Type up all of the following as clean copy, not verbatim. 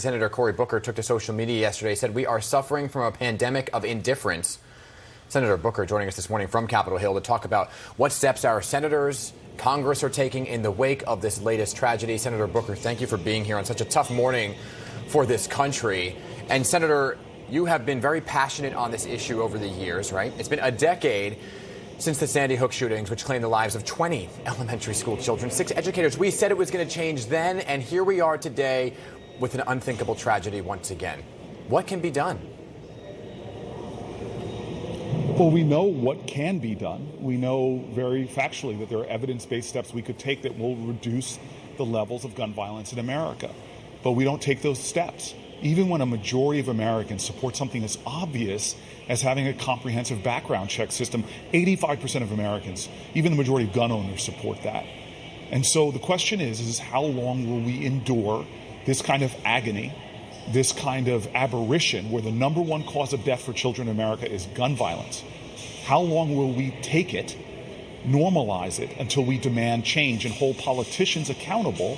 Senator Cory Booker took to social media yesterday, said we are suffering from a pandemic of indifference. Senator Booker joining us this morning from Capitol Hill to talk about what steps our senators, Congress are taking in the wake of this latest tragedy. Senator Booker, thank you for being here on such a tough morning for this country. And Senator, you have been very passionate on this issue over the years, right? It's been a decade since the Sandy Hook shootings, which claimed the lives of 20 elementary school children, 6 educators. We said it was going to change then, and here we are today with an unthinkable tragedy once again. What can be done? Well, we know what can be done. We know very factually that there are evidence-based steps we could take that will reduce the levels of gun violence in America. But we don't take those steps. Even when a majority of Americans support something as obvious as having a comprehensive background check system, 85% of Americans, even the majority of gun owners, support that. And so the question is how long will we endure this kind of agony, this kind of aberration where the number one cause of death for children in America is gun violence? How long will we take it, normalize it, until we demand change and hold politicians accountable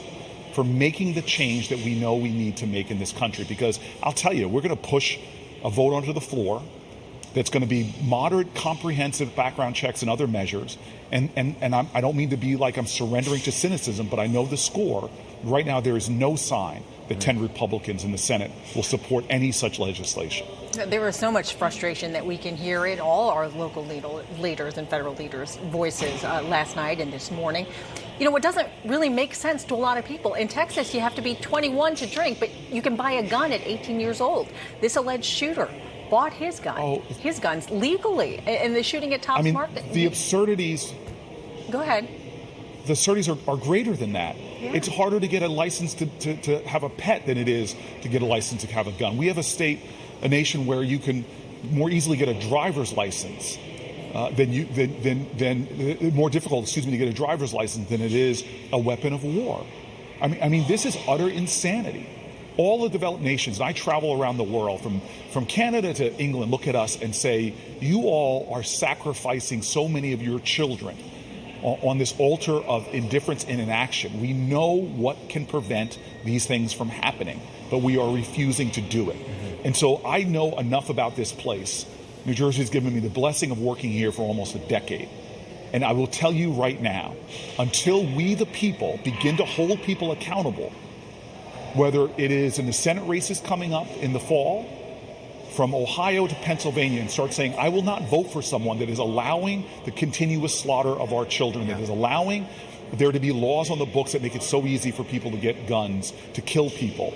for making the change that we know we need to make in this country? Because I'll tell you, we're going to push a vote onto the floor that's going to be moderate, comprehensive background checks and other measures. And I don't mean to be like I'm surrendering to cynicism, but I know the score. Right now, there is no sign that 10 Republicans in the Senate will support any such legislation. There was so much frustration that we can hear in all our local leaders and federal leaders' voices last night and this morning. You know, what doesn't really make sense to a lot of people. In Texas, you have to be 21 to drink, but you can buy a gun at 18 years old. This alleged shooter bought his guns legally in the shooting at Tops Market. The absurdities. Go ahead. The absurdities are greater than that. Yeah. It's harder to get a license to have a pet than it is to get a license to have a gun. We have a nation where you can more easily get a driver's license more difficult, to get a driver's license than it is a weapon of war. I mean, this is utter insanity. All the developed nations, and I travel around the world, from Canada to England, look at us and say, you all are sacrificing so many of your children on this altar of indifference and inaction. We know what can prevent these things from happening, but we are refusing to do it. And so I know enough about this place. New Jersey has given me the blessing of working here for almost a decade. And I will tell you right now, until we the people begin to hold people accountable, whether it is in the Senate races coming up in the fall, from Ohio to Pennsylvania, and start saying, I will not vote for someone that is allowing the continuous slaughter of our children, that is allowing there to be laws on the books that make it so easy for people to get guns, to kill people.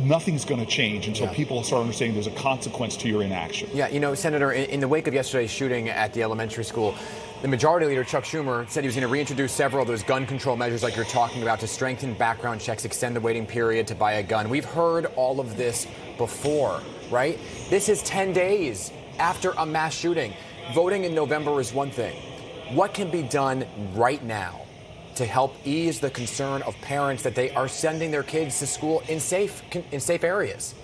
Nothing's going to change until people start understanding there's a consequence to your inaction. Yeah, you know, Senator, in the wake of yesterday's shooting at the elementary school, the Majority Leader, Chuck Schumer, said he was going to reintroduce several of those gun control measures like you're talking about to strengthen background checks, extend the waiting period to buy a gun. We've heard all of this before, right? This is 10 days after a mass shooting. Voting in November is one thing. What can be done right now to help ease the concern of parents that they are sending their kids to school in safe areas?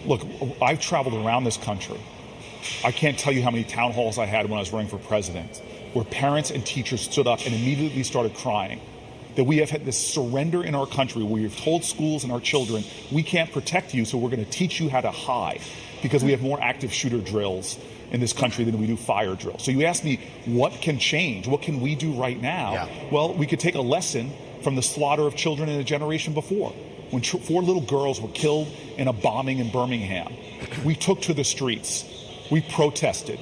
Look, I've traveled around this country. I can't tell you how many town halls I had when I was running for president, where parents and teachers stood up and immediately started crying that we have had this surrender in our country where we've told schools and our children, we can't protect you, so we're going to teach you how to hide, because we have more active shooter drills in this country than we do fire drills. So you ask me, what can change? What can we do right now? Yeah. Well, we could take a lesson from the slaughter of children in a generation before. When 4 little girls were killed in a bombing in Birmingham, we took to the streets. We protested.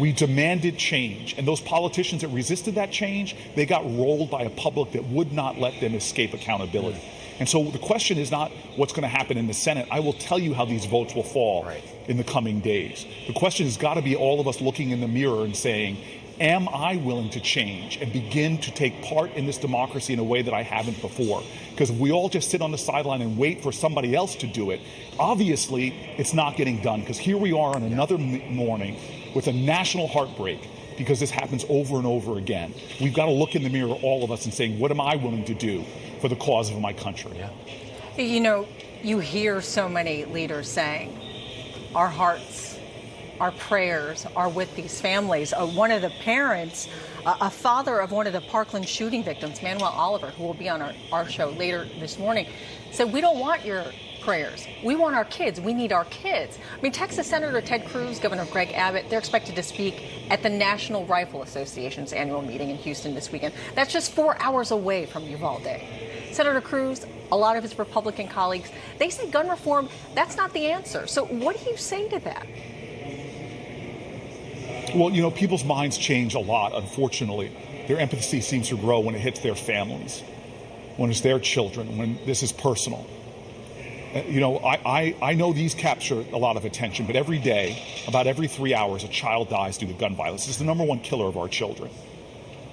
We demanded change. And those politicians that resisted that change, they got rolled by a public that would not let them escape accountability. And so the question is not what's going to happen in the Senate. I will tell you how these votes will fall in the coming days. The question has got to be all of us looking in the mirror and saying, am I willing to change and begin to take part in this democracy in a way that I haven't before? Because if we all just sit on the sideline and wait for somebody else to do it, obviously it's not getting done. Because here we are on another morning with a national heartbreak, because this happens over and over again. We've got to look in the mirror, all of us, and saying, what am I willing to do for the cause of my country? You know, you hear so many leaders saying, our hearts our prayers are with these families. One of the parents, a father of one of the Parkland shooting victims, Manuel Oliver, who will be on our show later this morning, said, we don't want your prayers. We want our kids. We need our kids. I mean, Texas Senator Ted Cruz, Governor Greg Abbott, they're expected to speak at the National Rifle Association's annual meeting in Houston this weekend. That's just 4 hours away from Uvalde. Senator Cruz, a lot of his Republican colleagues, they say gun reform, that's not the answer. So what do you say to that? Well, you know, people's minds change a lot, unfortunately. Their empathy seems to grow when it hits their families, when it's their children, when this is personal. You know, I know these capture a lot of attention, but every day, about every 3 hours, a child dies due to gun violence. It's the #1 killer of our children.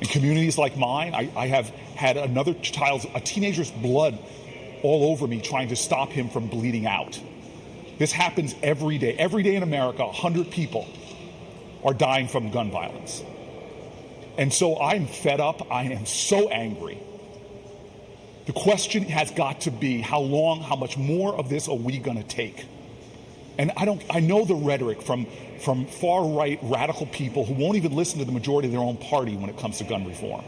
In communities like mine, I have had a teenager's blood all over me trying to stop him from bleeding out. This happens every day. Every day in America, 100 people are dying from gun violence. And so I'm fed up. I am so angry. The question has got to be, how long, how much more of this are we going to take? And I know the rhetoric from far-right radical people who won't even listen to the majority of their own party when it comes to gun reform.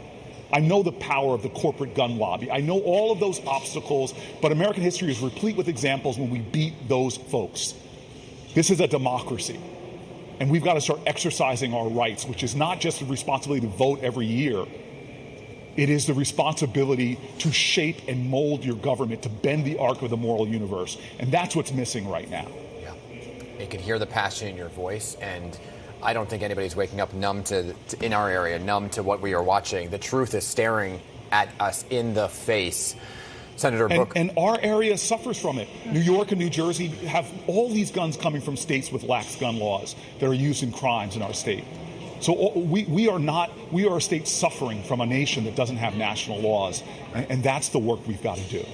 I know the power of the corporate gun lobby. I know all of those obstacles, but American history is replete with examples when we beat those folks. This is a democracy, and we've got to start exercising our rights, which is not just the responsibility to vote every year. It is the responsibility to shape and mold your government, to bend the arc of the moral universe. And that's what's missing right now. Yeah. You can hear the passion in your voice, and I don't think anybody's waking up numb in our area, numb to what we are watching. The truth is staring at us in the face. Senator Booker. And our area suffers from it. New York and New Jersey have all these guns coming from states with lax gun laws that are used in crimes in our state. So we are a state suffering from a nation that doesn't have national laws, and that's the work we've got to do.